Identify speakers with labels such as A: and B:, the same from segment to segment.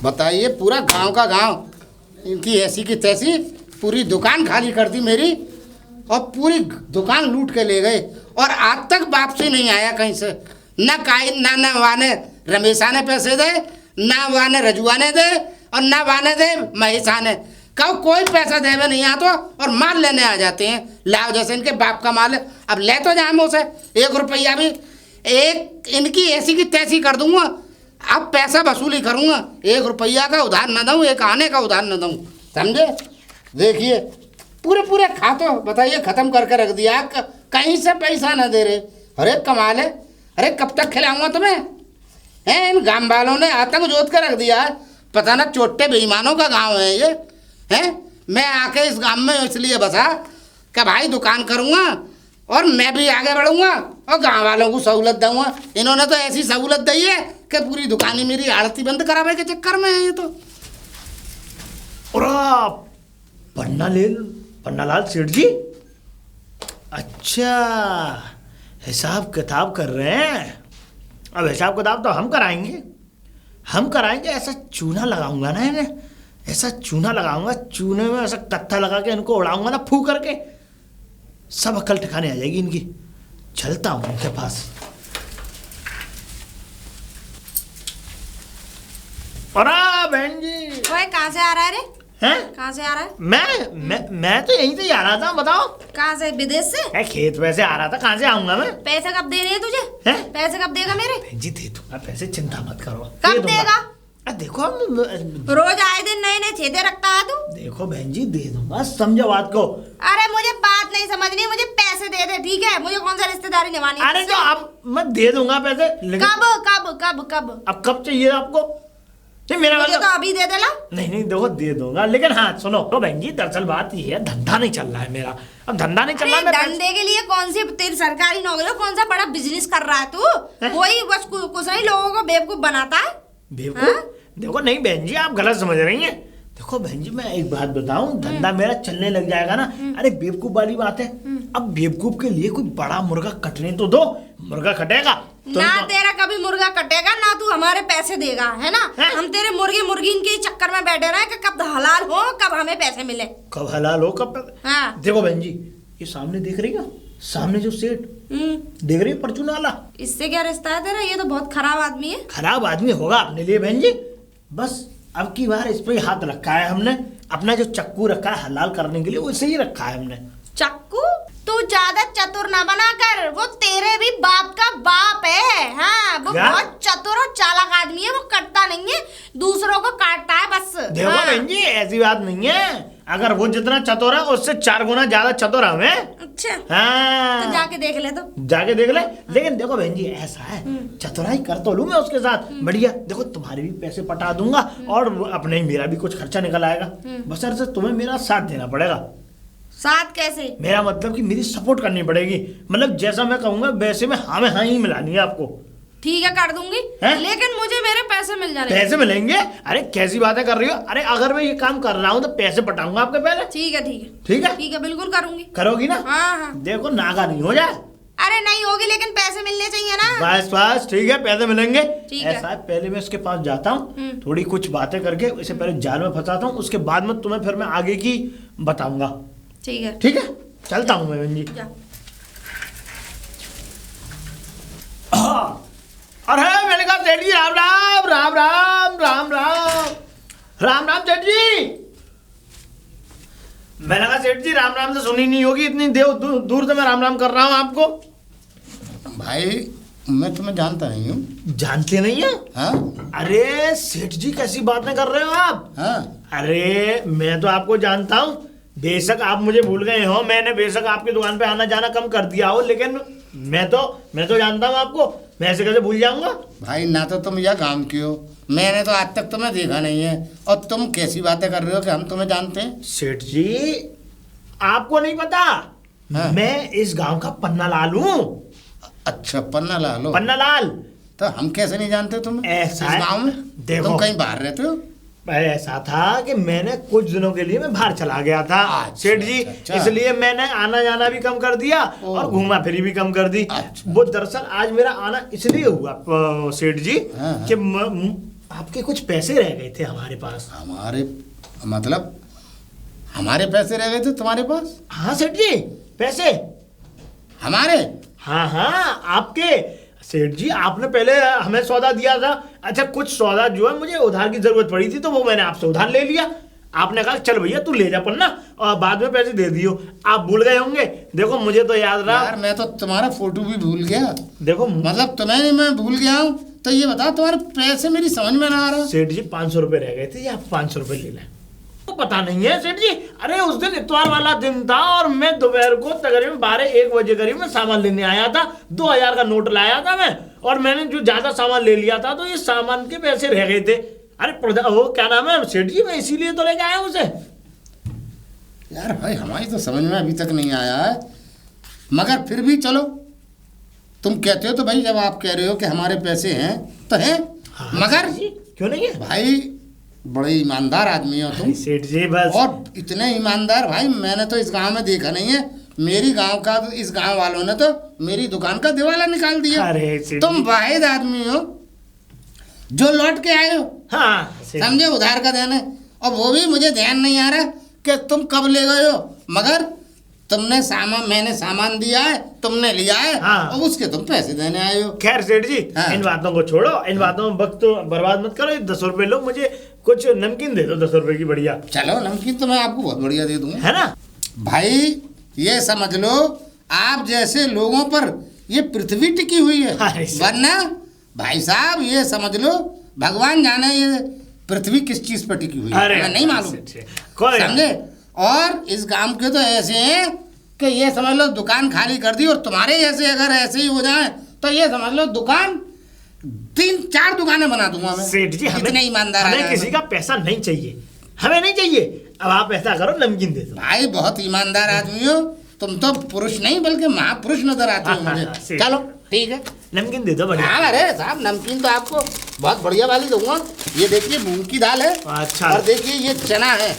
A: बताइए, पूरा गांव का गांव इनकी ऐसी की तैसी पूरी दुकान खाली कर दी मेरी, और पूरी दुकान लूट के ले गए, और आज तक वापसी नहीं आया कहीं से। ना वाने रमेशा ने पैसे दे, ना वाने रजुआ ने दे, और ना वाने दे महेशा ने। कब कोई पैसा देवे नहीं आता और माल लेने आ जाते हैं। लाओ, जैसे इनके बाप का माल है, अब ले तो जाए मुँह से 1 रुपया भी। एक इनकी ऐसी की तैसी कर दूंगा, अब पैसा वसूली करूंगा। 1 रुपया का उधार न दूं, एक आने का उधार न दूं, समझे। देखिए पूरे खा तो बताइए खत्म करके रख दिया, कहीं से पैसा न दे रहे। अरे कमाल है, अरे कब तक खिलाऊंगा तुम्हें? हैं, इन गांव वालों ने आतंक जोत कर रख दिया है। पता ना चोटे बेईमानों का गांव है ये। हैं, मैं आके इस गांव में इसलिए बसा कि भाई दुकान करूंगा और मैं भी आगे बढ़ूंगा और गांव वालों को सहूलत दूंगा। इन्होंने तो ऐसी सहूलत दी है कि पूरी दुकान ही मेरी आड़ती बंद करावे के चक्कर में है ये तो।
B: पन्नालाल सेठ जी, अच्छा हिसाब किताब कर रहे हैं। अब हिसाब किताब तो हम कराएंगे। ऐसा चूना लगाऊंगा ना इन्हें, ऐसा चूना लगाऊंगा, चूने में ऐसा कत्था लगा के इनको उड़ाऊंगा ना, फू करके सब अकल ठिकाने आ जाएगी इनकी। चलता हूं उनके पास। अरे बहन जी,
C: ओए कहाँ से आ रहा है रे?
B: हैं?
C: कहाँ से आ रहा है?
B: मैं तो यहीं से ही आ रहा था। बताओ
C: कहाँ से? विदेश से?
B: खेत में से आ रहा था, कहाँ से आऊंगा मैं?
C: पैसे कब देने हैं तुझे?
B: हैं?
C: पैसे कब देगा मेरे?
B: बहन जी दे दूंगा पैसे, चिंता मत करो।
C: कब देगा?
B: देखो
C: रोज आए दिन नए नए छेदे रखता है तू।
B: देखो बहन जी, दे दूंगा, समझो बात को।
C: अरे मुझे बात नहीं समझनी, मुझे पैसे दे दे, ठीक है? मुझे कौन सा रिश्तेदारी निभानी है?
B: अरे तो अब मैं दे दूंगा पैसे, लेकिन
C: कब?
B: अब कब चाहिए आपको? नहीं मेरा
C: मुझे तो अभी दे देला।
B: नहीं देखो दे दूंगा, लेकिन हाँ सुनो तो बहन जी, दरअसल बात ये है, धंधा नहीं चल रहा है मेरा। अब धंधा नहीं चल रहा है।
C: धंधे के लिए कौन सी तेरी सरकारी नौकरी हो? कौन सा बड़ा बिजनेस कर रहा है तू? वही बस कुछ नहीं लोगों को बेवकूफ बनाता है।
B: बेवकूफ? देखो नहीं बहन जी, आप गलत समझ रही हैं। देखो बहन जी, मैं एक बात बताऊं, धंधा मेरा चलने लग जाएगा ना। अरे बेवकूफ वाली बात है। अब बेवकूफ के लिए कोई बड़ा मुर्गा कटने तो दो, मुर्गा कटेगा
C: ना तेरा कभी मुर्गा कटेगा ना तू हमारे पैसे देगा, है ना? हम तेरे मुर्गी मुर्गीन के चक्कर में बैठे रहे कि कब हलाल हो, कब हमें पैसे मिले।
B: कब हलाल हो, कब?
C: हाँ।
B: देखो बहन जी, ये सामने देख रही हो, सामने जो सेठ देख रही है परचून वाला,
C: इससे क्या रिश्ता है तेरा? ये तो बहुत खराब आदमी है।
B: खराब आदमी होगा अपने लिए बहन जी, बस अब की बार इस पे हाथ रखा है हमने। अपना जो चक्कू रखा है हलाल करने के लिए, वैसे ही रखा है हमने।
C: चक्कू? तू ज्यादा चतुर ना बना कर, वो तेरे भी बाप का बाप है। हाँ, वो बहुत चतुर और चालाक आदमी है। वो कटता नहीं है, दूसरों को काटता है बस।
B: देखो बहन जी, ऐसी बात नहीं है। अगर वो जितना चतुर है उससे 4 गुना ज्यादा चतुर है हमें।
C: अच्छा
B: हाँ,
C: तो जाके देख ले। तो
B: जाके देख ले। लेकिन देखो बहन जी, ऐसा है, चतुराई कर तो लूं मैं उसके साथ बढ़िया। देखो तुम्हारे भी पैसे पटा दूंगा और अपने ही मेरा भी कुछ खर्चा निकल आएगा। बस ऐसे तुम्हें मेरा साथ देना पड़ेगा।
C: साथ कैसे?
B: मेरा मतलब कि मेरी सपोर्ट करनी पड़ेगी। मतलब जैसा मैं कहूंगा वैसे में हाँ में हाँ ही मिलानी है आपको।
C: ठीक है, कर दूंगी, लेकिन मुझे मेरे पैसे मिल जाने।
B: पैसे मिलेंगे? अरे कैसी बातें कर रही हो? अरे अगर मैं ये काम कर रहा हूँ तो पैसे पटाऊंगा आपके पहले।
C: ठीक है ठीक है, बिल्कुल करूंगी।
B: करोगी ना?
C: हाँ।
B: देखो नागा नहीं हो जाए।
C: अरे नहीं होगी, लेकिन पैसे मिलने चाहिए ना।
B: बस ठीक है, पैसे मिलेंगे।
C: ऐसा
B: है, पहले मैं इसके पास जाता हूँ, थोड़ी कुछ बातें करके इसे पहले जाल में फंसाता हूँ, उसके बाद में तुम्हें फिर मैं आगे की बताऊंगा। ठीक है, चलता हूँ मैं बहन जी। अरे मैंने कहा सेठ जी राम राम राम राम राम राम राम राम सेठ जी। मैंने कहा सेठ जी राम राम से सुनी नहीं होगी, इतनी दूर से मैं राम राम कर रहा हूँ आपको।
A: भाई मैं तुम्हें जानता नहीं हूँ।
B: जानते नहीं है?
A: हाँ?
B: अरे सेठ जी कैसी बातें कर रहे हो आप?
A: हाँ?
B: अरे मैं तो आपको जानता हूँ। बेशक आप मुझे भूल गए हो, मैंने बेशक आपकी दुकान पे आना जाना कम कर दिया हो, लेकिन मैं तो जानता हूँ आपको। मैं ऐसे कैसे भूल जाऊंगा?
A: भाई ना तो तुम यह गांव की हो, मैंने तो आज तक तुम्हें देखा नहीं है, और तुम कैसी बातें कर रहे हो कि हम तुम्हें जानते हैं?
B: सेठ जी आपको नहीं पता। हाँ? मैं इस गांव का पन्नालाल हूँ।
A: अच्छा, पन्नालाल हो?
B: पन्नालाल।
A: तो हम कैसे नहीं जानते तुम्हें?
B: ऐसा
A: इस गांव में
B: देखो,
A: तुम कहीं बाहर रहते हो?
B: ऐसा था कि मैंने कुछ दिनों के लिए मैं बाहर चला गया था सेठ जी। इसलिए मैंने आना जाना भी कम कर दिया और घूमा फिरी भी कम कर दी। वो दरअसल आज मेरा आना इसलिए हुआ सेठ जी कि आपके कुछ पैसे रह गए थे हमारे पास।
A: हमारे मतलब हमारे पैसे रह गए थे तुम्हारे पास?
B: हाँ सेठ जी, पैसे
A: हमारे?
B: हाँ हाँ आपके। सेठ जी आपने पहले हमें सौदा दिया था। अच्छा कुछ सौदा जो है मुझे उधार की जरूरत पड़ी थी तो वो मैंने आपसे उधार ले लिया। आपने कहा चल भैया तू ले जा पन्ना और बाद में पैसे दे दियो। आप भूल गए होंगे। देखो मुझे तो याद रहा।
A: यार मैं तो तुम्हारा फोटो भी भूल गया।
B: देखो
A: मतलब तुम्हें मैं भूल गया हूँ तो ये बताओ तुम्हारे पैसे मेरी समझ में ना आ रहा।
B: सेठ जी 500 रुपए रह गए थे, आप 500 रुपए ले लें। तो पता नहीं है सेठ जी, अरे उस दिन इतवार वाला दिन था और मैं दोपहर को तकरीबन 12-1 बजे करीब में सामान लेने आया था। 2000 का नोट लाया था मैं और मैंने जो ज्यादा सामान ले लिया था तो ये सामान के पैसे रह गए थे। अरे वो क्या नाम है सेठ जी, मैं इसीलिए तो लेके आया हूँ उसे।
A: यार भाई हमारी तो समझ में अभी तक नहीं आया है, मगर फिर भी चलो तुम कहते हो तो भाई जब आप कह रहे हो कि हमारे पैसे हैं तो हैं।
B: हाँ,
A: मगर
B: क्यों नहीं है
A: भाई बड़े ईमानदार आदमी हो तुम
B: सेठ जी। बस
A: और इतने ईमानदार भाई मैंने तो इस गांव में देखा नहीं है। मेरी गांव का इस गांव वालों ने तो मेरी दुकान का दिवाला निकाल दिया।
B: अरे सेठ
A: तुम
B: जी।
A: वाहिद आदमी हो जो लौट के आए हो,
B: हाँ
A: समझे, उधार का देने। और वो भी मुझे ध्यान नहीं आ रहा कि तुम कब ले गए हो, मगर तुमने सामान, मैंने सामान दिया है, तुमने लिया है।
B: हाँ।
A: और उसके तुम पैसे देने आए हो।
B: खैर सेठ जी
A: हाँ।
B: इन बातों को छोड़ो, इन बातों में वक्त तो बर्बाद मत करो। 10 रुपए लो, मुझे कुछ नमकीन दे दो 10 रुपए की बढ़िया।
A: चलो नमकीन तो मैं आपको बहुत बढ़िया दे दूंगा,
B: है ना
A: भाई। ये समझ लो आप जैसे लोगों पर ये पृथ्वी टिकी हुई है,
B: अरे सर।
A: वरना भाई साहब ये समझ लो भगवान जाने ये पृथ्वी किस चीज पर टिकी हुई है,
B: अरे
A: हमें नहीं मालूम,
B: कोई
A: समझे। और इस गांव के तो ऐसे हैं कि ये समझ लो दुकान खाली कर दी, और तुम्हारे जैसे अगर ऐसे ही हो जाए तो ये समझ लो दुकान 3-4 दुकानें बना दूंगा मैं।
B: सेठ जी हमें
A: इतने ईमानदार
B: हमें
A: आदमी
B: किसी
A: हैं।
B: का पैसा नहीं चाहिए, हमें नहीं चाहिए। अब आप ऐसा करो नमकीन दे दो।
A: भाई बहुत ईमानदार आदमी हो तुम, तो पुरुष नहीं बल्कि महापुरुष नजर आते हो मुझे।
B: सेठ।
A: चलो ठीक है,
B: नमकीन दे दो बढ़िया।
A: हाँ अरे साहब नमकीन तो आपको बहुत बढ़िया वाली दूंगा। ये देखिए मूंग की दाल है,
B: अच्छा।
A: और देखिए ये चना है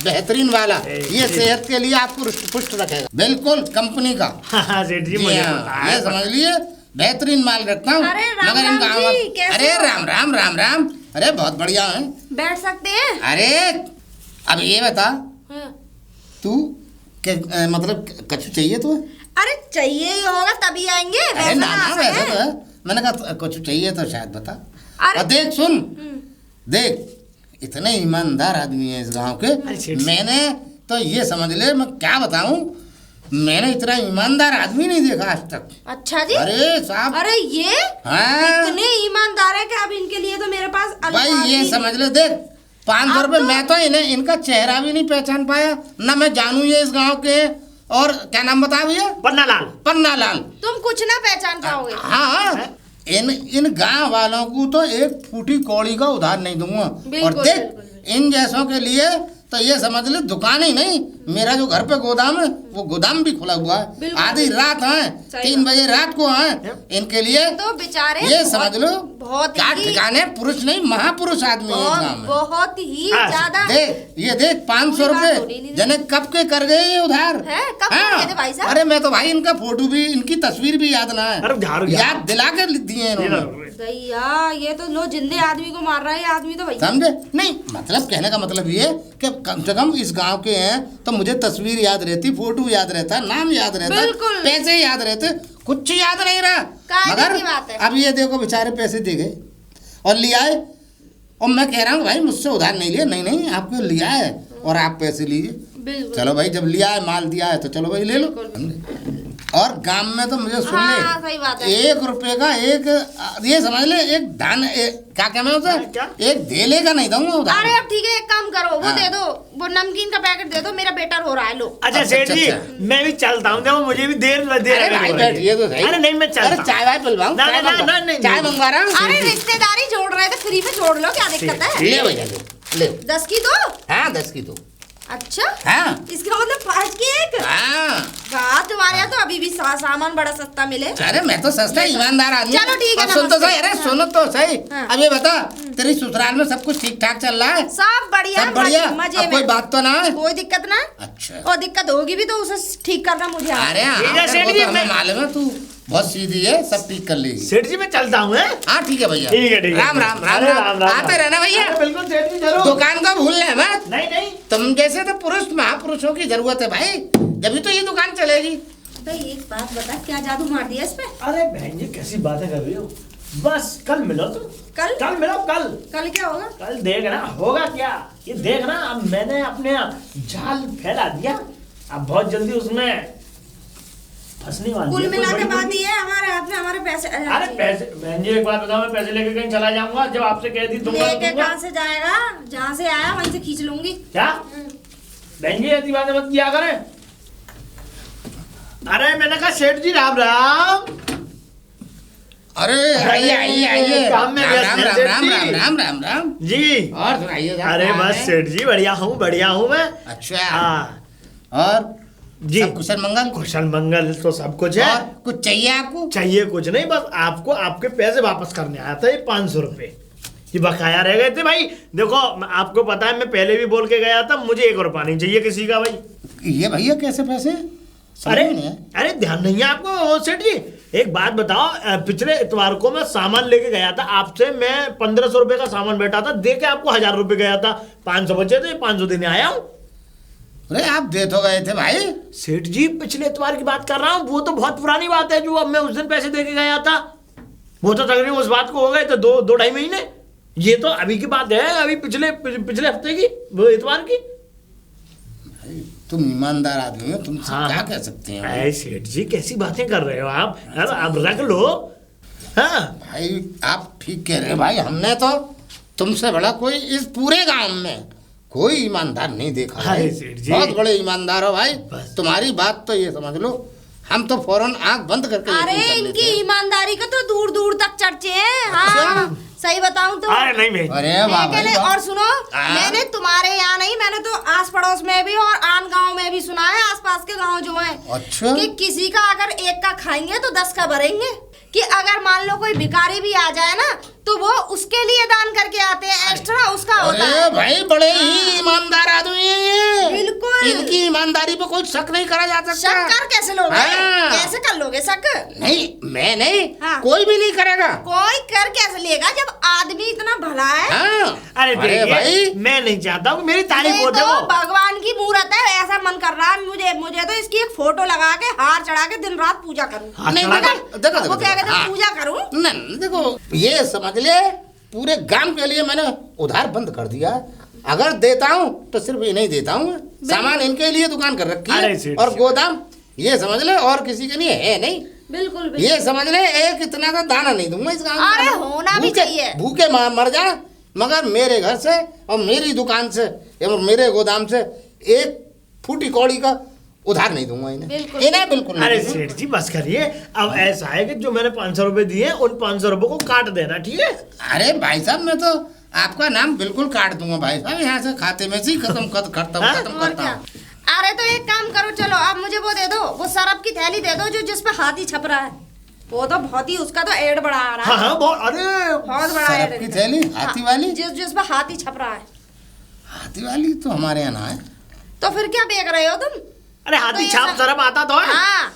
A: बेहतरीन वाला, ये
B: जी।
A: सेहत के लिए आपको रुष्ट पुष्ट रखेगा, बिल्कुल कंपनी का।
B: हाँ सेठ जी
A: जी
B: मुझे
A: हाँ,
B: पता है।
A: ये समझ लिए बेहतरीन माल रखता हूँ।
C: अरे राम
A: मगर इन
C: राम
A: गाँव
C: जी, कैसे
A: अरे
C: हो?
A: राम राम राम राम, अरे बहुत बढ़िया है।
C: बैठ सकते हैं?
A: अरे अब ये बता
C: हाँ।
A: तू मतलब कछु चाहिए तो?
C: अरे चाहिए ही होगा तभी आएंगे,
A: अरे
C: वैसा
A: ना
C: ना
A: ना
C: आ
A: वैसा
C: सके।
A: तो है, मैंने कहा कुछ चाहिए तो शायद बता।
C: अरे-
A: और देख सुन,
C: हम्म।
A: देख इतने ईमानदार आदमी है इस गांव के,
B: अरे सेठ।
A: मैंने तो ये समझ ले मैं क्या बताऊं, मैंने इतना ईमानदार आदमी नहीं देखा आज तक।
C: अच्छा जी।
A: अरे साहब,
C: अरे ये
A: हाँ
C: इतने ईमानदार है कि अब इनके लिए तो मेरे पास
A: भाई
C: अल्फाज
A: ये
C: ही
A: समझ ले, देख 500
C: आप
A: रुपये
C: तो-
A: मैं तो इन्हें इनका चेहरा भी नहीं पहचान पाया, ना मैं जानू ये इस गांव के हैं। और क्या नाम बता भैया?
B: पन्ना लाल।
A: पन्ना लाल।
C: तुम कुछ ना पहचान पाओगे।
A: हाँ इन गांव वालों को तो एक फूटी कौड़ी का उधार नहीं दूंगा। और
C: बिल्कुल,
A: देख
C: बिल्कुल।
A: इन जैसों के लिए तो ये समझ ले दुकान ही नहीं, मेरा जो घर पे गोदाम है वो गोदाम भी खुला हुआ है।
C: बिल्कुल,
A: आधी
C: बिल्कुल।
A: रात आए,
C: सही
A: 3 बजे रात को आए, इनके लिए
C: तो बेचारे
A: ये
C: बहुत-
A: समझ लो
C: बहुत
A: क्या
C: ही
A: ठिकाने, पुरुष नहीं महापुरुष आदमी है इस गांव
C: बहुत
A: में।
C: बहुत ही
B: हाँ,
C: ज्यादा।
A: देख ये देख 500
C: पूरी बात
A: रुपए
C: बोली नहीं।
A: जने कब के कर गए ये उधार
C: हैं? कब कर गए थे भाई साहब?
A: अरे मैं तो भाई इनका फोटो भी, इनकी तस्वीर भी याद ना है,
B: अरे झाड़ू यार।
A: याद दिला के दिए इन्होंने,
C: दैया ये तो लो जिंदे आदमी को मार रहा है ये आदमी तो भैया।
A: समझे। नहीं मतलब कहने का मतलब ये कि कम से कम इस गांव के हैं तो मुझे तस्वीर याद रहती, फोटो याद रहता, नाम याद रहता,
C: बिल्कुल।
A: पैसे याद रहते, कुछ याद नहीं रहा।
C: कायदे की बात है।
A: अब ये देखो बेचारे पैसे दे गए और लिया है, और मैं कह रहा हूँ भाई मुझसे उधार नहीं लिया, नहीं नहीं आपको लिया है और आप पैसे लीजिए।
C: बिल्कुल।
A: चलो भाई जब लिया है, माल दिया है तो चलो भाई ले लो। और गांव में तो मुझे सुन
C: हाँ, सही बात
A: ले,
C: है।
A: 1 रुपए का एक, ये समझ ले एक दान, क्या कहना है उसे,
B: क्या?
A: एक धेले का नहीं दूंगा उधार।
C: अरे अब ठीक है एक काम करो, वो
A: हाँ।
C: दे दो, वो नमकीन का पैकेट दे दो, मेरा बेटर हो रहा है लो।
B: अच्छा
A: अच्छा,
B: सेठ जी
A: अच्छा।
B: मैं भी चलता हूँ, देखो मुझे भी देर
A: अरे भाई
B: हो रही है।
A: बैठिए तो सही।
B: अरे नहीं मैं चलता
A: अरे
B: हूँ।
A: चाय वाय पिलवाऊं?
B: ना,
A: चाय
B: ना,
A: मंगवा-
B: ना, नहीं,
A: चाय
B: नहीं।
A: मंगवा रहा हूँ।
C: अरे रिश्तेदारी जोड़ रहे थे, फ्री में जोड़ लो, क्या दिक्कत है?
A: ले भैया ले
C: 10 की दो।
A: हाँ 10 की दो।
C: अच्छा
A: हाँ
C: इसका मतलब 5 की एक।
A: हाँ।
C: वाह तुम्हारे यहाँ तो अभी भी सामान बड़ा सस्ता मिले।
A: अरे मैं तो सस्ता ईमानदार आदमी।
C: चलो ठीक है,
A: और सुन तो
C: नमस्ते।
A: सही, अरे सुनो तो सही।
C: हाँ।
A: अब ये बता तेरी ससुराल में सब कुछ ठीक ठाक चल रहा है?
C: सब बढ़िया,
A: सब बढ़िया,
C: मजे
A: अब
C: में।
A: कोई बात तो ना है?
C: कोई दिक्कत ना।
A: अच्छा।
C: और दिक्कत होगी भी तो उसे ठीक करना मुझे आता है।
A: अरे हाँ,
B: ठीक है,
A: फिर
B: सेठ
A: वो
B: जी,
A: तो हमें
B: मैं-
A: मालूम है तू बहुत सीधी है, सब ठीक कर लेगी।
B: सेठ जी मैं चलता हूँ।
A: हाँ ठीक है भैया,
B: ठीक है।
A: राम राम राम
B: अरे
A: राम, आते रहना भैया।
B: अरे बिल्कुल सेठ जी, जरूर।
A: दुकान को भूलना मत।
B: नहीं नहीं।
A: तुम जैसे तो पुरुष महापुरुषों की जरूरत है भाई, जब तो ये दुकान चलेगी।
C: भाई एक बात बता, क्या जादू मार दिया इस पे?
B: अरे बहन जी कैसी बातें कर रही हो, बस कल मिलो तुम।
C: कल
B: मिलो कल।
C: कल क्या होगा?
B: कल देखना होगा क्या, ये देखना। अब मैंने अपने जाल फैला दिया, अब बहुत जल्दी उसमें फंसने वाली
C: कुल
B: है।
C: मिला के
B: कोई बड़ी-
C: बात ये है, हमारे हाथ में हमारे पैसे।
B: अरे पैसे बहन जी एक बात बताओ, मैं पैसे लेके कहीं चला जाऊंगा, जब आपसे कह दी दूंगा तो
C: लेके
B: दूंगा।
C: कहाँ से जाएगा? जहाँ से आया वहीं से खींच लूंगी।
B: क्या बहन जी ऐसी बातें मत किया करें। अरे मैंने कहा सेठ जी राम राम।
A: अरे आइए आइए आइए,
B: काम में व्यस्त
A: राम
B: हैं,
A: राम
B: सेठ
A: राम
B: जी।
A: राम राम राम राम।
B: जी
A: और सुनाइए साहब,
B: अरे
A: क्या हाल
B: बस
A: है?
B: सेठ जी बढ़िया हूँ मैं।
A: अच्छा,
B: हाँ
A: और
B: जी,
A: सब कुशल मंगल?
B: कुशल मंगल तो सब कुछ है।
A: और कुछ चाहिए आपको?
B: चाहिए कुछ नहीं, बस आपको आपके पैसे वापस करने आया था। ये 500 रुपए ये बकाया रह गए थे भाई। देखो आपको पता है मैं पहले भी बोल के गया था, मुझे 1 रुपया नहीं चाहिए किसी का भाई।
A: ये भैया कैसे पैसे? समझ
B: अरे
A: नहीं है।
B: अरे ध्यान नहीं है आपको सेठ जी। एक बात बताओ, पिछले इतवार को मैं सामान लेके गया था आपसे, मैं 1500 रुपए का सामान बैठा था, दे के आपको 1000 रुपए गया था, 500 बचे थे, 500 देने आया हूँ।
A: अरे आप दे तो गए थे भाई।
B: सेठ जी पिछले इतवार की बात कर रहा हूँ, वो तो बहुत पुरानी बात है। जो अब मैं उस दिन पैसे दे के गया था, वो तो तकरीबन उस बात को हो गए थे 2-2.5 महीने। ये तो अभी की बात है, अभी पिछले हफ्ते की, वो इतवार की।
A: तुम ईमानदार आदमी हो, तुमसे
B: हाँ।
A: क्या कह सकते हैं
B: अरे सेठ जी कैसी बातें कर रहे हो आप, अब रख लो। हाँ
A: भाई, आप ठीक कह रहे हैं भाई। हमने तो तुमसे बड़ा कोई इस पूरे गांव में कोई ईमानदार नहीं देखा
B: अरे
A: भाई।
B: सेठ जी।
A: बहुत बड़े ईमानदार हो भाई।
B: बस।
A: तुम्हारी बात तो ये समझ लो, हम तो फौरन आंख बंद करके
C: अरे
A: यकीन कर लेते
C: इनकी
A: हैं।
C: ईमानदारी का तो दूर दूर तक चर्चे हैं। हाँ सही बताऊं तो।
B: अरे नहीं भाई,
A: अरे
C: मैं
A: वाह
C: कहने-
A: भाई वाह।
C: और सुनो,
A: हाँ।
C: मैंने तुम्हारे यहाँ नहीं, मैंने तो आस पड़ोस में भी और आन गांव में भी सुना है, आसपास के गांव जो हैं,
A: अच्छा।
C: कि किसी का अगर एक का खाएंगे तो 10 का भरेंगे। कि अगर मान लो कोई भिखारी भी आ जाए ना, तो वो उसके लिए दान करके आते हैं, एक्स्ट्रा उसका होता
A: अरे
C: है।
A: भाई बड़े ही ईमानदार आदमी है ये।
C: बिल्कुल।
A: इनकी ईमानदारी पे कोई शक नहीं करा जा सकता।
C: शक कर कैसे लोगे?
A: हाँ।
C: कैसे कर लोगे शक?
A: नहीं, मैं नहीं,
C: हाँ।
A: कोई भी नहीं करेगा।
C: कोई कर कैसे लेगा जब आदमी इतना भला है?
A: हाँ।
B: अरे देखिए,
A: भाई
B: मैं नहीं चाहता हूँ कि मेरी तारीफ
C: ये
B: हो।
C: तो
B: देखो
C: भगवान की मूरत है, ऐसा मन कर रहा है मुझे तो इसकी एक फोटो लगा के हार चढ़ा के दिन रात पूजा करूं।
B: हाँ,
A: नहीं,
B: चला
A: देखो देखो
C: वो क्या कहते हैं,
A: हाँ।
C: पूजा करूं।
A: नहीं देखो, ये समझ ले पूरे गांव के लिए मैंने उधार बंद कर दिया। अगर देता हूँ तो सिर्फ ये नहीं देता हूँ, सामान इनके लिए दुकान कर रखी
B: अरे
A: है
B: सेठ
A: और
B: जी।
A: गोदाम, ये समझ ले, और किसी के लिए है नहीं।
C: बिल्कुल बिल्कुल।
A: ये समझ ले एक इतना का दाना नहीं दूंगा इस गांव में।
C: अरे होना भी चाहिए।
A: भूखे मर जा, मगर मेरे घर से और मेरी दुकान से और मेरे गोदाम से एक फूटी कौड़ी का उधार नहीं दूंगा इन्हें।
C: बिल्कुल।
A: इन्हें बिल्कुल नहीं
B: अरे
A: दूंगा।
B: सेठ जी बस करिए। अब ऐसा है कि जो मैंने 500 रुपए दिए उन 500 रुपए को काट देना, ठीक है?
A: अरे भाई साहब, मैं तो आपका नाम बिल्कुल काट दूंगा भाई साहब, यहाँ से खाते में से ही खत्म करता
B: हाँ?
A: हूँ।
C: और क्या? अरे तो एक काम करो, चलो आप मुझे वो दे दो, वो सरफ की थैली दे दो जो जिस पे हाथी छप रहा है। वो तो बहुत ही, उसका तो एड बड़ा आ रहा
B: हाँ
C: है।
B: हाँ बहुत। अरे
C: बहुत बड़ा
A: सरफ
C: एड
A: की
C: है।
A: थैली हाथी वाली?
C: जिस पे हाथी छप रहा है।
A: हाथी वाली तो हमारे यहाँ ना है।
C: तो फिर क्या बेच रहे हो तुम?
B: अरे हाथी
C: तो ये
B: छाप
C: सब-
B: सरफ आता तो है।
C: हाँ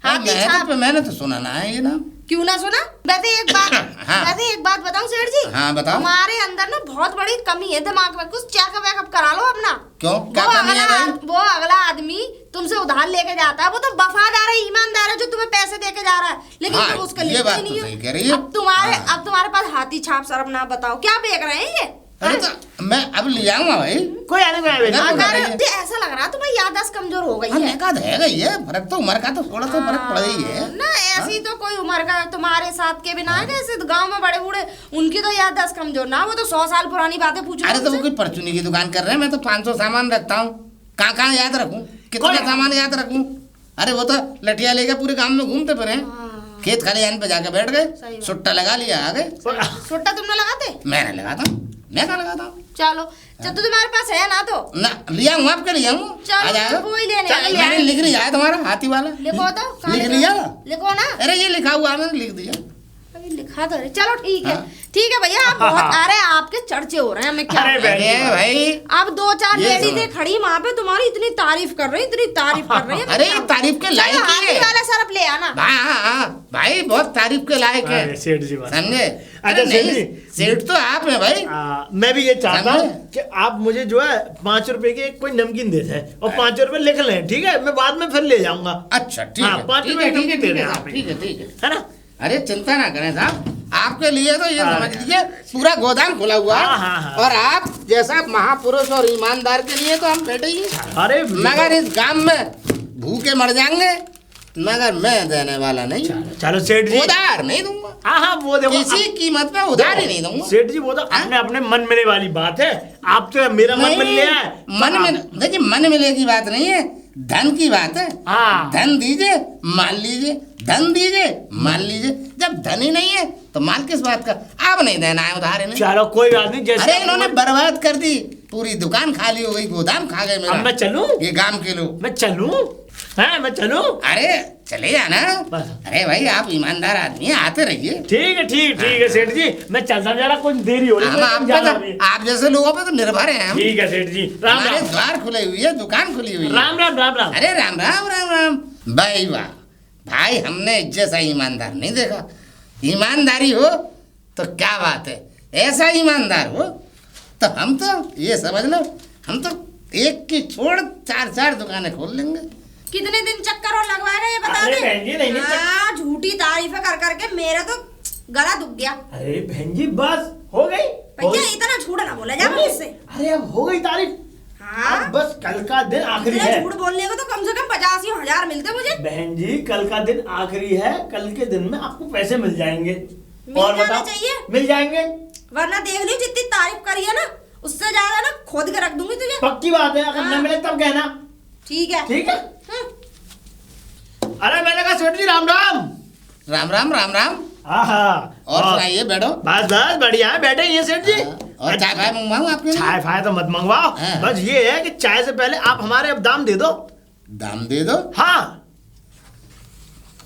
C: हाथी छाप।
A: मैंने तो सुना ना है ये नाम।
C: क्यों ना सुना? वैसे एक बात
A: हाँ।
C: वैसे एक बात बताऊं सेठ जी।
A: हाँ, बताओ।
C: हमारे अंदर ना बहुत बड़ी कमी है दिमाग में, कुछ चेकअप वेकअप करा लो अपना।
A: क्यों, क्या कमी है भाई?
C: वो अगला आदमी तुमसे उधार लेके जाता है, वो तो वफादार है, ईमानदार है, जो तुम्हें पैसे देके जा रहा है, लेकिन
A: हाँ,
C: तुम उसका
A: ये
C: लेते
A: बात
C: ही
A: तो
C: नहीं
A: सही
C: हो।
A: कह रही है।
C: अब तुम्हारे पास हाथी छाप सरफ ना, बताओ क्या बेच रहे हैं ये?
A: अरे तो मैं अब ले आऊंगा भाई।
B: कोई आने को आवे
A: हाँ,
B: नहीं।
A: बताइए।
C: अगर मुझे ऐसा लग रहा है तुम्हारी याददाश्त कमजोर हो गई
A: हाँ,
C: है
A: एकाध है गई है, फर्क तो उम्र का तो थोड़ा सा फर्क पड़ गई है।
C: ना। ऐसी तो कोई उम्र का तुम्हारे साथ के बिना है, जैसे गांव में बड़े बूढ़े उनकी तो याददाश्त कमजोर ना, वो तो 100 साल पुरानी बातें पूछ रहे
A: अरे तो वो कोई परचूनी की दुकान कर रहे हैं, मैं तो 500 सामान रखता हूँ। कहाँ कहाँ याद रखूँ, कितना
B: कोई-
A: सामान याद रखूँ? अरे वो तो लठिया लेके पूरे गांव में घूमते फिरे हैं।
C: हाँ।
A: खेत खलिहान पे जाके बैठ
C: सही
A: गए,
C: बात।
A: सुट्टा लगा लिया, आ गए।
C: सुट्टा तुमने लगाते?
A: मैंने लगाता हूँ, मैं कहाँ लगाता हूँ?
C: चलो जब तो तुम्हारे पास है ना तो
A: ना लिया हूँ, आपके लिया हूँ,
C: चलो,
A: आ जाएगा।
C: तो वो ही लेने
A: चल,
C: आए।
A: मैंने लिख लिया है तुम्हारा हाथी वाला।
C: लिखो तो। कहाँ
A: लिख
C: लिखा?
A: लिया?
C: लिखो ना।
A: अरे ये लिखा हुआ है, मैंने लिख दिया।
C: लिखा तो है। चलो ठीक है
A: हाँ।
C: ठीक है भैया, आप बहुत आ रहे हैं, आपके चर्चे हो रहे हैं, मैं क्या
B: अरे
C: बताऊं।
A: अरे भाई
C: अब 2-4
A: ये
C: लेडीजें खड़ी वहाँ पे तुम्हारी इतनी तारीफ कर रही, इतनी तारीफ कर रही है।
A: अरे तारीफ के लायक ही
C: हाथी
A: है
C: वाला सरफ ले आना।
A: हाँ, भाई बहुत तारीफ के लायक है।
B: अरे सेठ जी बस।
A: समझे?
B: अच्छा,
A: अरे
B: सेठ
A: नहीं,
B: जी।
A: सेठ तो आप हैं भाई।
B: मैं भी ये चाहता हूँ
A: समझे?
B: कि आप मुझे जो है 5 रुपए की एक कोई नमकीन दे दें और 5 रुपए लिख लें, ठीक है? मैं बाद में फिर ले जाऊंगा।
A: अच्छा ठीक
B: हाँ,
A: है,
B: 5
A: ठीक
B: रुपए
A: है,
B: की
A: ठीक है,
B: नमकीन दे
A: ठीक
B: रहे
A: है
B: हैं
A: साहब,
B: आप,
A: ठीक है, ठीक है।
B: है ना?
A: अरे चिंता ना करें साहब, आपके लिए तो ये समझ लीजिए पूरा गोदाम खुला हुआ
B: हाँ,
A: है।
B: हाँ, हाँ।
A: और आप जैसा महापुरुष और ईमानदार के लिए तो हम बैठे ही हैं।
B: अरे
A: मगर इस काम में भूखे मर जाएंगे, मगर मैं देने वाला नहीं,
B: चलो सेठ जी।
A: उधार नहीं दूंगा,
B: हाँ वो देखो
A: किसी कीमत पे उधार ही नहीं दूंगा।
B: सेठ जी वो तो अपने अपने मन मिले वाली बात है। आप तो मेरा मन मिल लिया है।
A: मन में देखिए, मन मिले की बात नहीं है, धन की बात है।
B: हाँ।
A: धन दीजिए मान लीजिए, धन दीजिए मान लीजिए। जब धन ही नहीं है तो माल किस बात का? आप नहीं देना है उधार इन्हें।
B: चलो कोई बात नहीं, जैसे
A: अरे इन्होंने बर्बाद कर दी, पूरी दुकान खाली हो गई, गोदाम खा गए मेरा।
B: अब मैं चलूं?
A: ये गांव के लोग।
B: मैं चलूं? हैं मैं चलूं?
A: अरे चले जाना।
B: बस।
A: अरे भाई आप ईमानदार आदमी हैं, आते रहिए।
B: ठीक है ठीक है सेठ जी, मैं चलता जरा, कुछ देरी हो रही
A: हम आप पे तो, आप जैसे लोगों पे तो निर्भर हैं हम।
B: ठीक है सेठ जी, राम
A: हमारे
B: राम।
A: द्वार खुले हुई है, दुकान खुली हुई है।
B: राम राम राम राम।
A: अरे राम राम राम राम। भाई वाह भाई, हमने जैसा ईमानदार नहीं देखा। ईमानदारी हो तो क्या बात है, ऐसा ईमानदार हो तो हम तो ये समझ लो, हम तो एक की छोड़ 4-4 दुकानें खोल लेंगे।
C: कितने दिन चक्कर और लगवाएगा ये बता
B: अरे
C: दे।
B: बहन जी, नहीं,
C: हाँ, झूठी तारीफें कर करके मेरा तो गला दुख गया।
B: अरे बहन जी बस हो गई।
C: भैया इतना झूठ ना बोला जा मुझसे।
B: अरे अब हो गई तारीफ।
C: हाँ,
B: अब बस कल का दिन आखिरी
C: इतना
B: है।
C: झूठ बोलने को तो कम से कम 85,000 मिलते मुझे।
B: बहन जी कल का दिन आखिरी है, कल के दिन में आपको पैसे मिल जाएंगे।
C: मिल
B: और
C: जाना
B: बताओ,
C: चाहिए।
B: मिल जाएंगे।
C: वरना देख ली जितनी तारीफ करी है ना, उससे ज्यादा ना खोद के रख दूंगी तुझे।
B: पक्की बात है, अगर
C: हाँ।
B: न मिले तब कहना।
C: ठीक है
B: ठीक है।
C: हाँ।
B: अरे मैंने कहा सेठ जी राम राम।
A: राम राम राम राम।
B: हाँ
A: और सुनाइए, बैठो।
B: बस बस बढ़िया है, बैठे ये सेठ जी।
A: और चाय फाय मंगवाऊं आपके लिए?
B: चाय फाय तो मत मंगवाओ,
A: हाँ।
B: बस ये है कि चाय से पहले आप हमारे अब दाम दे दो।
A: दाम दे दो।
B: हाँ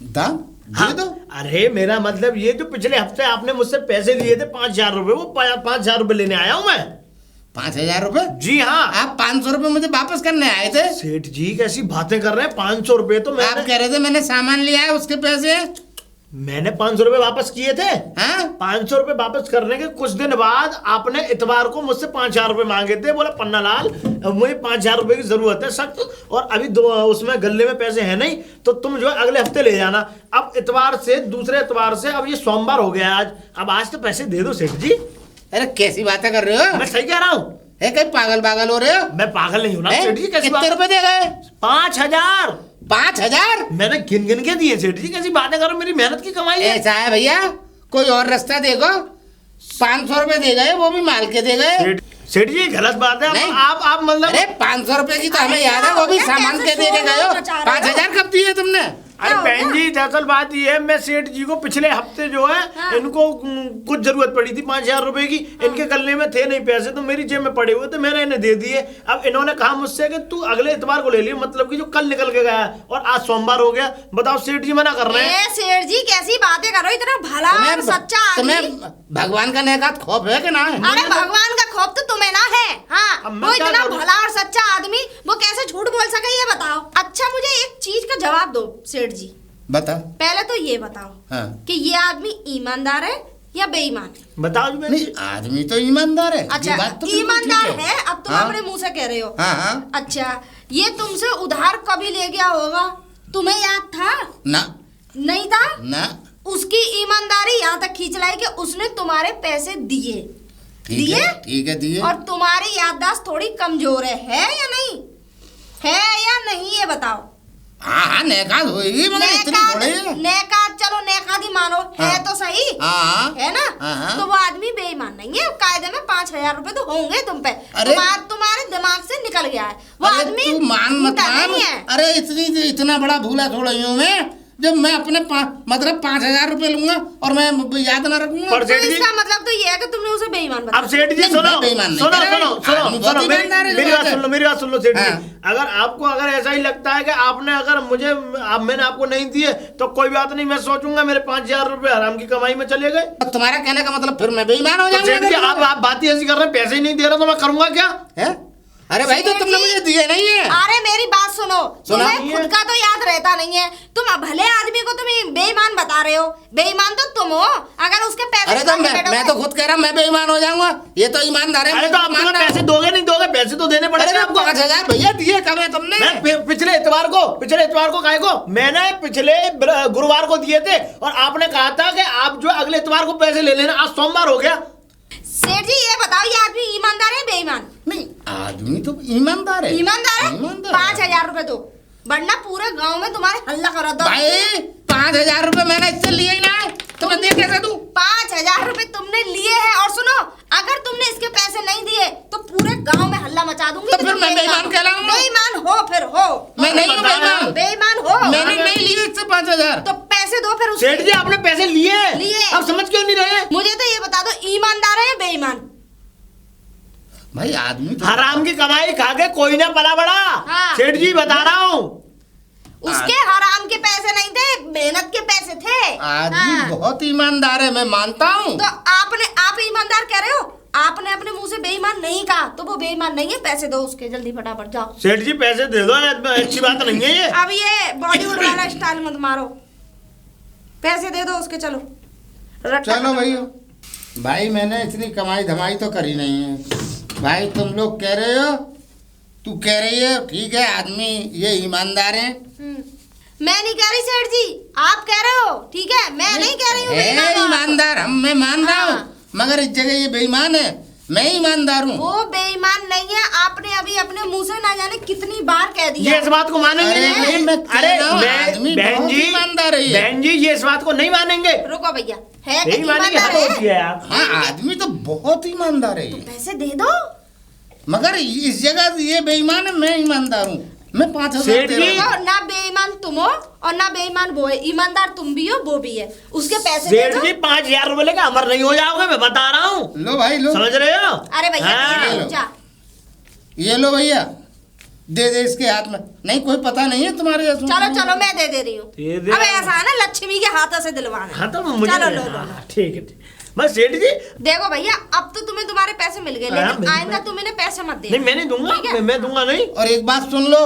A: दाम
B: हाँ।
A: दे दो।
B: अरे मेरा मतलब ये जो पिछले हफ्ते आपने मुझसे पैसे लिए थे 5,000 रुपए, वो 5,000 रुपए लेने आया हूँ मैं।
A: 5,000 रुपए?
B: जी हाँ।
A: आप 500 रुपए मुझे वापस करने आए थे।
B: सेठ जी कैसी बातें कर रहे हैं, 500 रुपए तो
A: आप कह रहे थे मैंने सामान लिया है, उसके पैसे हैं।
B: मैंने 500 रुपए वापस किए थे।
A: हाँ?
B: 500 रुपए वापस करने के कुछ दिन बाद आपने इतवार को मुझसे 5,000 रुपए मांगे थे। बोला पन्ना लाल मुझे 5,000 रुपए की जरूरत है सख्त, और अभी उसमें गले में पैसे हैं नहीं, तो तुम जो है अगले हफ्ते ले जाना। अब इतवार से दूसरे इतवार से, अब ये सोमवार हो गया आज, अब आज तो पैसे दे दो सेठ जी।
A: अरे कैसी बातें कर रहे हो?
B: मैं सही कह रहा हूँ?
A: है कहीं पागल हो रहे हो?
B: मैं पागल नहीं हूँ ना सेठ जी। कैसी
A: कितने
B: बात?
A: रुपए दे गए?
B: 5,000
A: 5,000?
B: मैंने गिन गिन के दिए सेठ जी। कैसी बातें करो, मेरी मेहनत की कमाई है।
A: ऐसा है भैया, कोई और रास्ता देखो। 500 रुपए दे गए, वो भी माल के दे गए।
B: सेठ जी गलत बात है।
A: नहीं।
B: आप मतलब
A: अरे 500 रुपए की तो हमें
C: अरे
A: याद है,
C: क्या
A: वो भी
C: हो गया?
A: सामान के
C: कैसे
A: दे के
C: शोर
A: गए हो।
C: मचा रहे हो?
A: 5,000 कब दिए तुमने?
B: अरे
C: क्या हो
B: बहन
C: गया?
B: जी दरअसल बात ये है, मैं सेठ जी को पिछले हफ्ते जो है
C: हाँ।
B: इनको कुछ जरूरत पड़ी थी 5,000 रुपए की। इनके गले में थे नहीं पैसे, तो मेरी जेब में पड़े हुए थे, मैंने इन्हें दे दिए। अब इन्होंने कहा मुझसे कि तू अगले इतवार को ले लियो, मतलब कि जो कल निकल के गया, और आज सोमवार हो गया। बताओ सेठ जी मना कर रहे हैं।
C: ए सेठ जी कैसी बातें कर रहे हो, इतना भला और सच्चा आदमी।
A: तुम्हें भगवान का नेकात खौफ है कि ना है?
C: अरे भगवान का खौफ तो तुम्हें ना है। हाँ,
B: अब मैं
C: वो
B: क्या
C: इतना
B: करूं?
C: भला और सच्चा आदमी वो कैसे झूठ बोल सके ये बताओ। अच्छा मुझे एक चीज का जवाब दो सेठ जी।
A: बता।
C: पहले तो ये बताओ
A: हाँ।
C: कि ये आदमी ईमानदार है या बेईमान है?
B: बताओ जी बहन
A: नहीं,
B: जी।
A: आदमी तो ईमानदार है।
C: अच्छा
A: ये बात तो बिल्कुल
C: ईमानदार
A: ठीक
C: है, अब तुम
A: हाँ?
C: अपने मुंह से कह रहे हो।
A: हाँ हाँ।
C: अच्छा ये तुमसे उधार कभी ले गया होगा, तुम्हें याद था?
A: ना
C: नहीं था?
A: ना।
C: उसकी ईमानदारी यहाँ तक खींच लाई कि उसने तुम्हारे पैसे दिए।
A: ठीक है, ठीक है, दिए।
C: और तुम्हारी याददाश्त थोड़ी कमजोर है या नहीं? है या नहीं ये बताओ।
A: हाँ हाँ, नेकात होगी, मगर इतनी थोड़ी है।
C: नेकात चलो नेकात ही मानो, है
A: हाँ।
C: तो सही।
A: हाँ।
C: है ना?
A: हाँ।
C: तो वो आदमी बेईमान नहीं है, कायदे में 5,000 रुपए तो होंगे तुम पे।
A: अरे।
C: तुम्हारे दिमाग से निकल गया है वो
A: अरे
C: आदमी।
A: तू मान मत
C: झूठा
A: मान।
C: नहीं है।
A: अरे इतना बड़ा भूला थोड़ा हूँ मैं। जब मैं अपने मतलब 5,000 रुपए लूंगा और मैं याद ना रखूंगा।
B: पर
C: तो
B: सेठ जी
C: इसका मतलब तो ये है कि तुमने उसे बेईमान बताया।
B: अब सेठ जी
A: नहीं,
B: सुनो
A: मैं बेईमान नहीं
B: सुनो
A: कर रहा।
B: सुनो सुनो
A: आदमी
B: सुनो
A: बहुत ईमानदार है,
B: मेरी
A: जो
B: बात
A: बात
B: सुन लो, मेरी बात सुन लो सेठ जी।
A: हाँ।
B: अगर आपको अगर ऐसा ही लगता है कि आपने अगर मुझे मैंने आपको नहीं दिए तो कोई बात नहीं, मैं सोचूंगा मेरे 5,000 रुपए हराम की कमाई में चले गए।
A: अब तुम्हारा कहने का मतलब फिर मैं बेईमान हो
B: तो सेठ जी
A: जाऊंगा।
B: आप बात ही ऐसी कर रहे हैं, पैसे ही नहीं दे रहे तो मैं करूंगा क्या?
A: हैं? अरे भाई तो
C: सेठ
A: तुमने
C: जी,
A: मुझे दिए नहीं है।
C: अरे मेरी बात सुनो,
A: सुना?
C: तुम्हें खुद का तो याद रहता नहीं है। तुम भले आदमी को तुम बेईमान बता रहे हो, बेईमान तो तुम हो अगर उसके पैसे
A: अरे तो
C: खा के बैठोगे।
A: मैं तो खुद कह रहा हूँ मैं बेईमान हो जाऊंगा। ये तो ईमानदार है।
B: अरे तो आप मुझे पैसे दोगे नहीं दोगे? पैसे तो देने
A: अरे
B: पड़ेंगे
A: तो
B: आपको।
A: 5,000 भैया दिए कब है तुमने?
B: मैं पिछले इतवार को काहे को मैंने पिछले गुरुवार को दिए थे और आपने कहा था कि आप जो अगले इतवार को पैसे ले लेना। आज सोमवार हो गया।
C: सेठ जी ये बताओ, ये आदमी ईमानदार है बेईमान?
A: नहीं, आदमी तो ईमानदार है।
C: ईमानदार है।
A: ईमानदार है।
C: 5,000 रुपए दो, वरना पूरे गांव में तुम्हारे हल्ला करा दो।
A: भाई 5,000 रुपए मैंने इससे लिए ही ना है, तो मैं दे कैसे दूं?
C: 5,000 रुपए तुमने लिए हैं। और सुनो, अगर तुमने इसके पैसे नहीं दिए तो पूरे गांव में हल्ला मचा दूंगी।
A: तो
C: कि
A: फिर
C: तुम
A: मैं बेईमान कहलाऊंगा?
C: बेईमान हो, फिर हो।
A: मैं नहीं हूँ बेईमान।
C: बेईमान हो।
A: मैंने नहीं लिए इससे 5,000।
C: तो पैसे दो फिर उसके।
B: सेठ जी आपने पैसे लिए
C: लिए।
B: आप समझ क्यों नहीं रहे?
C: मुझे तो ये बता दो, ईमानदार है या बेईमान?
A: भाई आदमी तो
B: हराम की कमाई खा के कोई ना पला बड़ा।
C: हाँ।
B: सेठ जी बता रहा हूँ।
C: उसके हराम के पैसे नहीं थे, मेहनत के पैसे थे।
A: आदमी
C: हाँ।
A: बहुत ईमानदार है, मैं मानता हूँ।
C: तो आप ईमानदार कह रहे हो? आपने अपने मुंह से बेईमान नहीं कहा तो वो बेईमान नहीं है। पैसे दो उसके, जल्दी फटाफट जाओ।
B: सेठ जी पैसे दे दो, अच्छी बात नहीं है ये।
C: अब ये बॉलीवुड वाला स्टाइल मत मारो, पैसे दे दो उसके। चलो
A: चलो भैया, भाई मैंने इतनी कमाई धमाई तो करी नहीं है। भाई तुम लोग कह रहे हो, तू कह रही है, ठीक है, आदमी ये ईमानदार है।
C: मैं नहीं कह रही सेठ जी, आप कह रहे हो। ठीक है, मैं नहीं कह रही हूँ
A: है
C: बेईमान हो आप।
A: ईमानदार, हम मैं मान रहा हूँ,
C: हाँ।
A: मगर इस जगह ये बेईमान है, मैं ईमानदार हूँ।
C: वो बेईमान नहीं है। आपने अभी अपने मुंह से ना जाने कितनी बार कह दिया।
B: ये इस बात को मानेंगे
A: अरे
B: नहीं?
A: भाई, मैं कह
B: अरे
A: रहा हूँ, आदमी
B: बहन
A: बहुत
B: जी
A: ईमानदार है ये।
B: बहन जी ये इस बात को नहीं मानेंगे।
C: रुको भैया, है कि
B: नहीं मानेंगे,
C: ईमानदार
B: हद होती
C: है?
B: है आप।
A: हाँ, आदमी तो बहुत ईमानदार है ये।
C: पैसे दे दो।
A: मगर इस जगह ये बेईमान है, मैं ईमानदार हूँ। मैं 5,000
B: सेठ
A: दे
B: जी,
A: रहा हूँ।
C: देखो, ना बेईमान तुम हो और ना बेईमान वो है। ईमानदार तुम भी हो, वो भी है। उसके पैसे दे
B: सेठ
C: दो।
B: जी 5,000 रुपए लेके अमर नहीं हो जाओगे, मैं बता रहा हूँ।
A: लो भाई लो,
B: समझ रहे हो?
C: अरे भैया
B: हाँ।
C: दे
A: लो।
C: दो, जा।
A: ये लो भैया, दे दे इसके हाथ में। नहीं कोई पता नहीं है तुम्हारे जैसे।
C: चलो चलो, मैं दे दे रही हूँ।
B: दे दे।
C: अब ऐसा है ना, लक्ष्मी के हाथों से दिलवाना।
B: हाँ तो मुझे
C: चलो लो लो।
B: हाँ, ठीक है बस सेठ जी।
C: देखो भैया, अब तो तुम्हें तुम्हारे पैसे मिल गए,
B: हाँ,
C: लेकिन
B: मिल
C: आइंदा
B: गए।
C: तुम इन्हें पैसे मत
B: नहीं
C: देना।
B: मैं नहीं दूंगा,
C: ठीक है?
B: मैं दूंगा नहीं।
A: और एक बात सुन लो,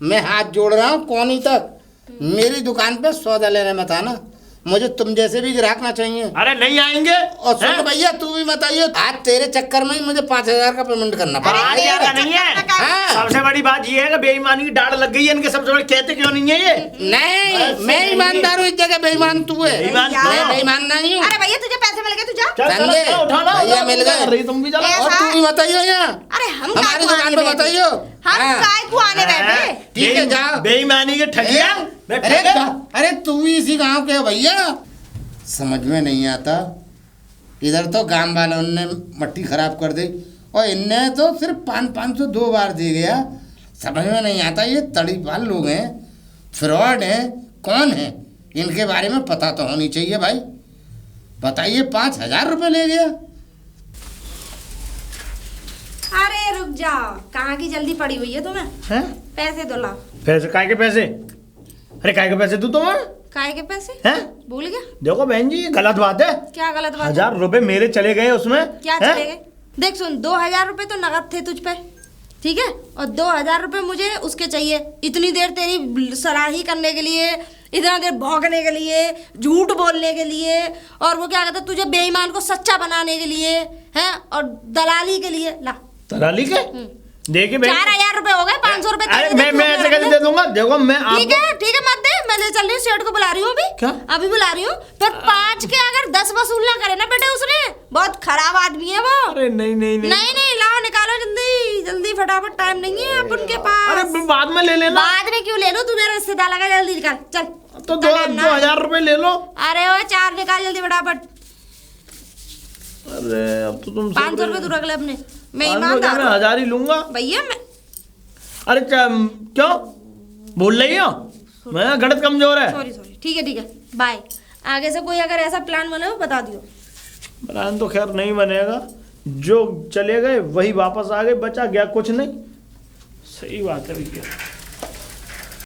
A: मैं हाथ जोड़ रहा हूँ कोनी तक, मेरी दुकान पे सौदा लेने मत आना। मुझे तुम जैसे भी ग्राहक ना चाहिए।
B: अरे नहीं आएंगे।
A: और सुन
B: हैं?
A: भैया, तू भी मत आइयो। आज तेरे चक्कर में ही मुझे 5,000 का पेमेंट करना
C: अरे
A: पड़ा।
B: 5,000 का नहीं है।
A: हाँ।
B: सबसे बड़ी बात ये है कि बेईमानी की डांट लग गई है इनके। सबसे बड़ी कहते क्यों नहीं है ये?
A: नहीं,
B: बस
A: मैं
B: नहीं।
A: ईमानदार हूँ, इस जगह बेईमान तू है।
B: बेईमान
C: यार।
A: मैं बेईमान नहीं हूँ।
C: अरे भैया, तुझे पैसे मिल गए, तू जा।
B: चल, चलो,
A: समझे?
B: चलो, उठा लो,
A: भैया
B: उठा
A: मिल
B: लो,
A: गए।
B: रही तुम भी चलो।
C: ए,
A: और तू भी बताइयो यहाँ,
C: अरे हम
A: हमारी
C: काय को
A: दुकान
C: आने
A: पे
C: बैठे?
A: बताइयो।
C: हम
A: हाँ।
C: काय को आने बैठे?
A: ठीक है, जाओ।
B: बेईमानी के ठगिया।
A: अरे तू भी इसी गांव के हो भैया, समझ में नहीं आता। इधर तो गांव वालों ने मट्टी खराब कर दी और इनने तो सिर्फ 500 2 बार दे गया। समझ में नहीं आता, ये तड़ीपाल लोग हैं, फ्रॉड हैं, कौन है? इनके बारे में पता तो होनी चाहिए भाई। बताइए, 5,000 रुपये ले गया।
C: अरे रुक जाओ, कहाँ की जल्दी पड़ी हुई है तुम्हें?
B: हैं?
C: पैसे दो, लाओ।
B: पैसे काय के पैसे? अरे काय के पैसे तू तुम्हें?
C: काय के पैसे?
B: हैं?
C: भूल गया?
B: देखो बहन जी ये गलत बात है।
C: क्या गलत बात है?
B: 1,000 रुपए मेरे चले गए उसमें।
C: क्या
B: हैं?
C: चले गए? देख सुन, 2,000 रुपए तो नगद थे तुझ पे, ठीक है? और 2,000 रुपए मुझे उसके चाहिए। इतनी देर तेरी सराही करने के लिए, इतना देर भौंकने के लिए, झूठ बोलने के लिए, और वो क्या कहते हैं, तुझे बेईमान को सच्चा बनाने के लिए, हैं? और दलाली के लिए। ला,
B: तराली के देखिए बहन।
C: 4,000 रुपए हो गए, 500 रुपए
B: अरे
C: तेरे
B: मैं ऐसे कैसे दे दूंगा? देखो मैं
C: ठीक
B: आपको
C: है मत दे, मैं ले चल रही हूँ, सेठ को बुला रही हूँ अभी।
B: क्या?
C: अभी बुला रही हूँ। फिर 5 के अगर 10 वसूल ना करे ना बेटे उसने, बहुत खराब आदमी है वो।
B: अरे नहीं नहीं नहीं
C: नहीं नहीं, लाओ निकालो जल्दी जल्दी फटाफट, टाइम नहीं है अपन के पास।
B: अरे बाद में ले लेना।
C: बाद में क्यों ले लो, तू मेरा रिश्तेदार लगा, जल्दी निकाल चल।
B: तो 2,000 रुपए ले लो।
C: अरे वो 4 निकाल जल्दी फटाफट।
B: अरे अब तो तुम
C: 500 रुपए तू रख ले अपने, मैं
B: 500
C: ईमानदार
B: मैं
C: हूँ।
B: 1,000 ही लूंगा।
C: भैया मैं
B: अरे क्यों बोल रही हो? मैं गणित कमजोर है।
C: सॉरी सॉरी ठीक है बाय। आगे से कोई अगर ऐसा प्लान बने हो बता दियो।
B: प्लान तो खैर नहीं बनेगा, जो चले गए वही वापस आ गए, बचा गया कुछ नहीं। सही बात है भैया।